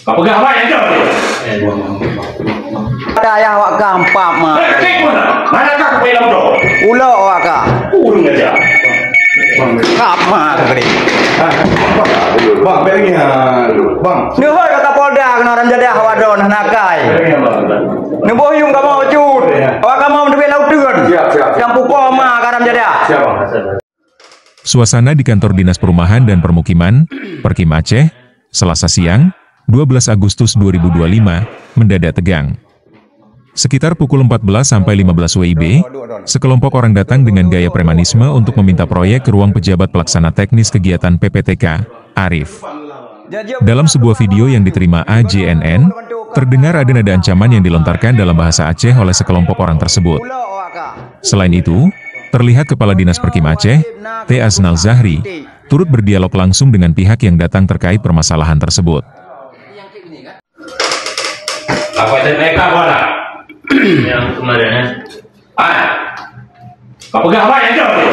Kau pegang apa yang jauh? Ada ayah awak kampak mah. Cek mana? Manakah kau dalam tu? Ulo awak ka. Urung aja. Kap mah tadi. Bang, berengian. Bang. Nuhur kata Polda kena orang jadi awak don nakai. Nubohyung ka mau cut. Awak ka mau duit laut turun. Siap. Yang pukul mah karam jadi. Siap, Bang. Suasana di kantor Dinas Perumahan dan Permukiman, Perkim Aceh, Selasa siang, 12 Agustus 2025, mendadak tegang. Sekitar pukul 14-15 WIB, sekelompok orang datang dengan gaya premanisme untuk meminta proyek ke ruang pejabat pelaksana teknis kegiatan PPTK, Arif. Dalam sebuah video yang diterima AJNN, terdengar ada nada ancaman yang dilontarkan dalam bahasa Aceh oleh sekelompok orang tersebut. Selain itu, terlihat Kepala Dinas Perkim Aceh, T. Aznal Zahri, turut berdialog langsung dengan pihak yang datang terkait permasalahan tersebut. Apa itu mereka mana? Yang kemarin Kau pegang apa yang jauh?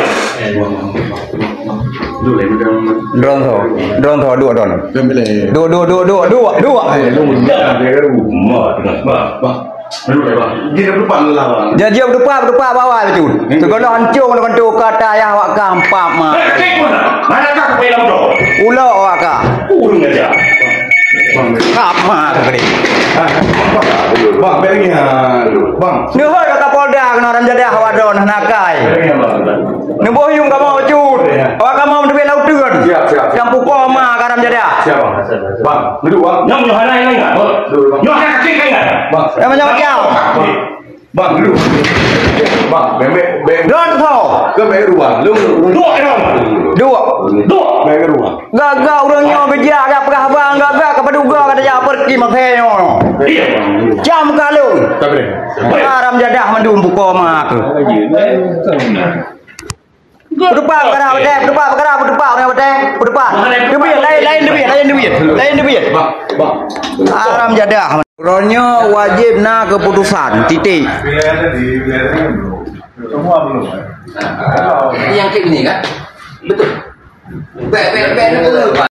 Drone tho dua don. Dua. Jadi berdepa bawah itu. Tu kalau hancur dengan tu kata ayah awak kampak mah. Cek mana? Manakah kau dalam tu? Ulo awak ka. Urung aja. Kap mah tadi. Bang, berengian. Bang. Nuhur kata Polda kena orang jadi awak don nakai. Nubohyung ka mau cut. Awak ka mau duit laut turun. Siap. Yang pukul mah karam jadi. Siap, Bang. Bang, duduk, Bang. Nyom Yohana ini enggak? Yohana kecil enggak? Bang. Yang macam kau. Bang, duduk. Bang, beng. Drone tho. Ke beng ruang. Lu. Dua. Beng ruang. Gagal orangnya kerja agak pegah bang gagal kepada uga kata ya pergi makanya. Iya. Jam kalau. Sabar. Haram jadah mendum buka mak. Berdepa perkara lain duit. Bang. Haram jadah. Ronyo wajib na keputusan titik. Semua belum. yang kayak gini kan? Betul.